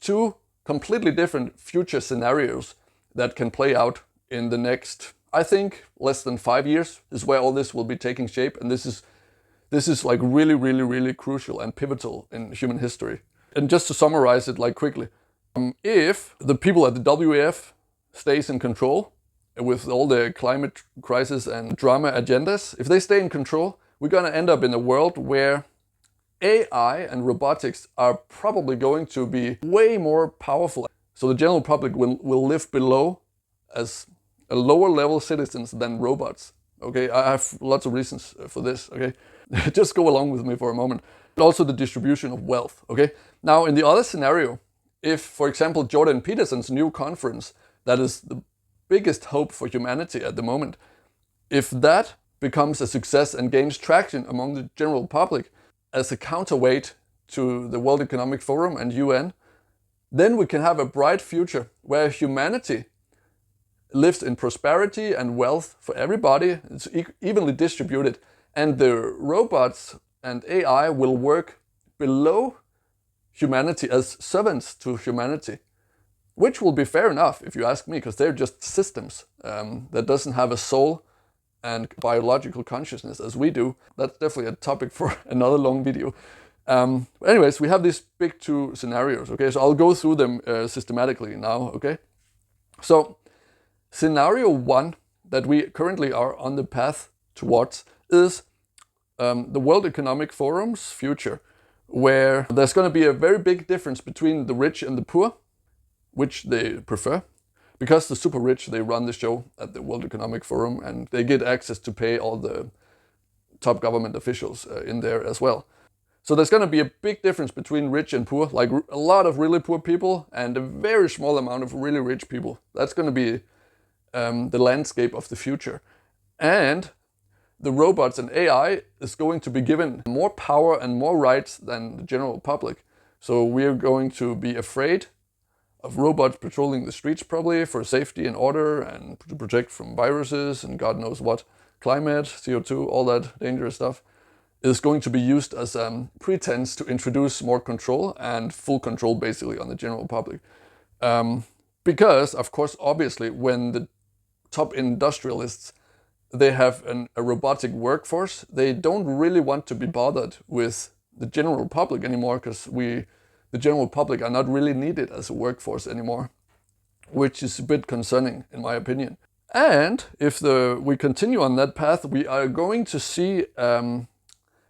two completely different future scenarios that can play out in the next, I think, less than 5 years is where all this will be taking shape. And this is like really, really, really crucial and pivotal in human history. And just to summarize it like quickly, if the people at the WEF stays in control with all the climate crisis and drama agendas, if they stay in control, we're going to end up in a world where AI and robotics are probably going to be way more powerful. So the general public will live below as a lower level citizens than robots. Okay, I have lots of reasons for this. Okay, just go along with me for a moment. Also the distribution of wealth. Okay, now in the other scenario, if, for example, Jordan Peterson's new conference, that is the biggest hope for humanity at the moment, if that becomes a success and gains traction among the general public as a counterweight to the World Economic Forum and UN, then we can have a bright future where humanity lives in prosperity and wealth for everybody. It's evenly distributed, and the robots and AI will work below humanity as servants to humanity, which will be fair enough if you ask me, because they're just systems that doesn't have a soul and biological consciousness as we do. That's definitely a topic for another long video. Anyways, we have these big two scenarios. Okay, so I'll go through them systematically now. Okay, so scenario one that we currently are on the path towards is the World Economic Forum's future, where there's going to be a very big difference between the rich and the poor, which they prefer. Because the super rich, they run the show at the World Economic Forum, and they get access to pay all the top government officials in there as well. So there's going to be a big difference between rich and poor, like a lot of really poor people and a very small amount of really rich people. That's going to be the landscape of the future. And the robots and AI is going to be given more power and more rights than the general public. So we're going to be afraid of robots patrolling the streets probably for safety and order and to protect from viruses and God knows what, climate, CO2, all that dangerous stuff is going to be used as a pretense to introduce more control and full control basically on the general public. Because, of course, obviously, when the top industrialists, they have a robotic workforce, they don't really want to be bothered with the general public anymore, because the general public are not really needed as a workforce anymore, which is a bit concerning in my opinion. And if we continue on that path, we are going to see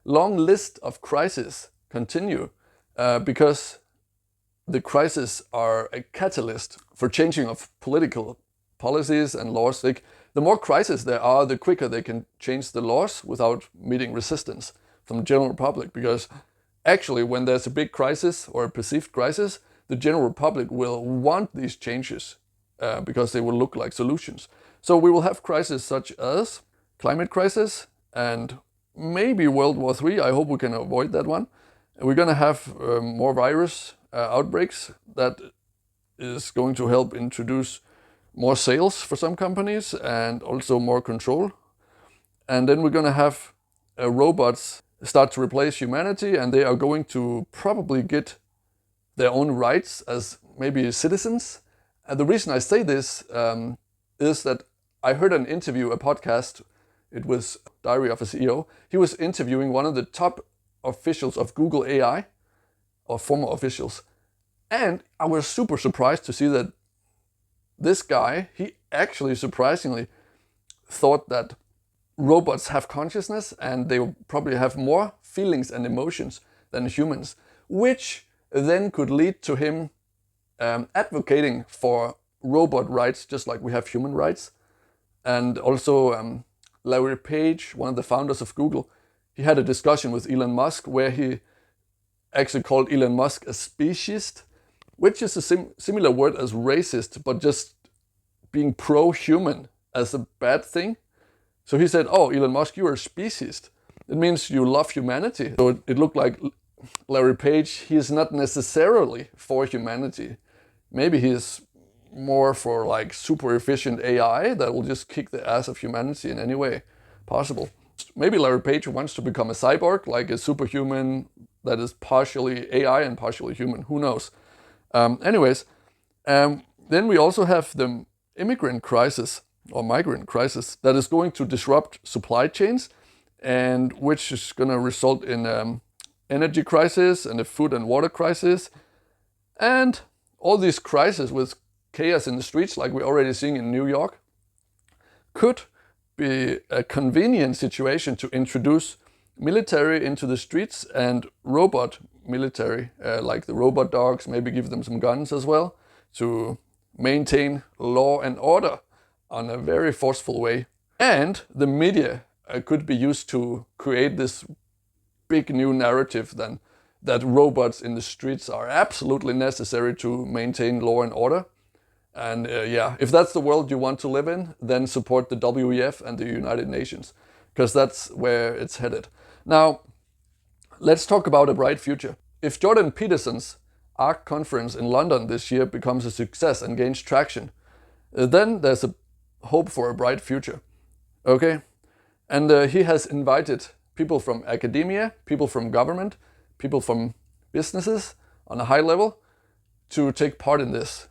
long list of crises continue because the crises are a catalyst for changing of political policies and laws. The more crises there are, the quicker they can change the laws without meeting resistance from the general public, because actually, when there's a big crisis or a perceived crisis, the general public will want these changes because they will look like solutions. So we will have crises such as climate crisis and maybe World War III. I hope we can avoid that one. We're going to have more virus outbreaks that is going to help introduce more sales for some companies and also more control. And then we're going to have robots start to replace humanity, and they are going to probably get their own rights as maybe citizens. And the reason I say this is that I heard an interview, a podcast, it was Diary of a CEO. He was interviewing one of the top officials of Google AI, or former officials. And I was super surprised to see that this guy, he actually surprisingly thought that robots have consciousness and they will probably have more feelings and emotions than humans, which then could lead to him advocating for robot rights just like we have human rights. And also Larry Page, one of the founders of Google, he had a discussion with Elon Musk where he actually called Elon Musk a speciesist, which is a similar word as racist, but just being pro-human as a bad thing. So he said, oh, Elon Musk, you're a speciesist. It means you love humanity. So it looked like Larry Page, he is not necessarily for humanity. Maybe he's more for like super efficient AI that will just kick the ass of humanity in any way possible. Maybe Larry Page wants to become a cyborg, like a superhuman that is partially AI and partially human. Who knows? Anyways, then we also have the immigrant crisis or migrant crisis that is going to disrupt supply chains, and which is going to result in energy crisis and a food and water crisis, and all these crises with chaos in the streets, like we're already seeing in New York, could be a convenient situation to introduce military into the streets and robot military, like the robot dogs, maybe give them some guns as well, to maintain law and order on a very forceful way. And the media could be used to create this big new narrative then that robots in the streets are absolutely necessary to maintain law and order. And yeah, if that's the world you want to live in, then support the WEF and the United Nations, because that's where it's headed. Now, let's talk about a bright future. If Jordan Peterson's ARC conference in London this year becomes a success and gains traction, then there's a hope for a bright future. Okay? And he has invited people from academia, people from government, people from businesses on a high level to take part in this,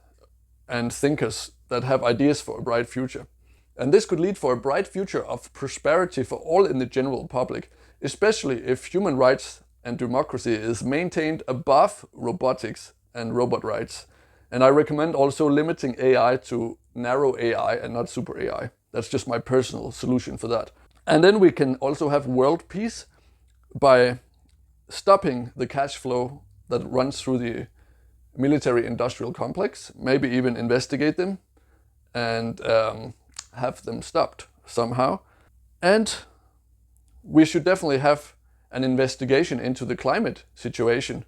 and thinkers that have ideas for a bright future. And this could lead for a bright future of prosperity for all in the general public, especially if human rights and democracy is maintained above robotics and robot rights. And I recommend also limiting AI to narrow AI and not super AI. That's just my personal solution for that. And then we can also have world peace by stopping the cash flow that runs through the military industrial complex, maybe even investigate them and have them stopped somehow. And we should definitely have an investigation into the climate situation,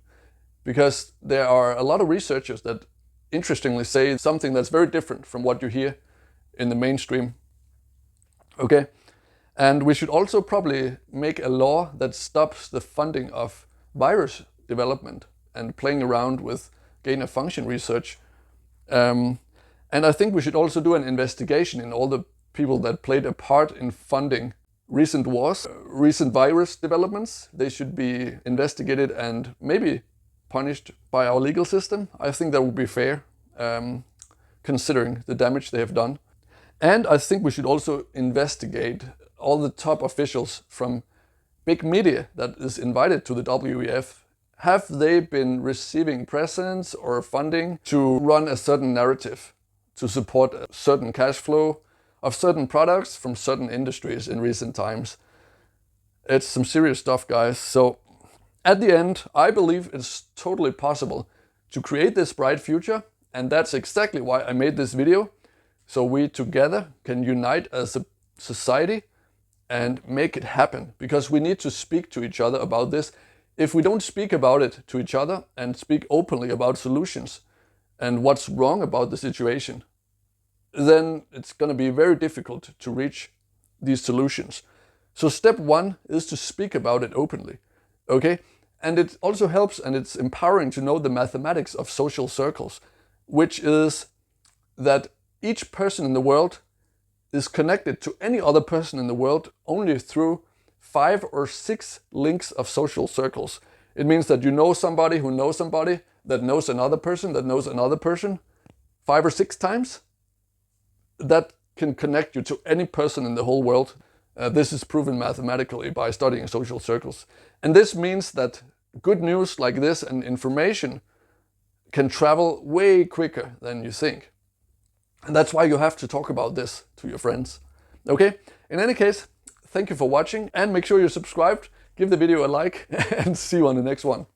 because there are a lot of researchers that interestingly say something that's very different from what you hear in the mainstream. Okay? And we should also probably make a law that stops the funding of virus development and playing around with gain-of-function research. And I think we should also do an investigation in all the people that played a part in funding recent wars, recent virus developments. They should be investigated and maybe punished by our legal system. I think that would be fair, considering the damage they have done. And I think we should also investigate all the top officials from big media that is invited to the WEF. Have they been receiving presents or funding to run a certain narrative, to support a certain cash flow of certain products from certain industries in recent times? It's some serious stuff, guys. So at the end, I believe it's totally possible to create this bright future, and that's exactly why I made this video, so we together can unite as a society and make it happen, because we need to speak to each other about this. If we don't speak about it to each other and speak openly about solutions and what's wrong about the situation, then it's going to be very difficult to reach these solutions. So step one is to speak about it openly, okay? And it also helps, and it's empowering to know the mathematics of social circles, which is that each person in the world is connected to any other person in the world only through 5 or 6 links of social circles. It means that you know somebody who knows somebody that knows another person that knows another person 5 or 6 times. That can connect you to any person in the whole world. This is proven mathematically by studying social circles. And this means that good news like this and information can travel way quicker than you think. And that's why you have to talk about this to your friends. Okay? In any case, thank you for watching, and make sure you're subscribed, give the video a like, and see you on the next one.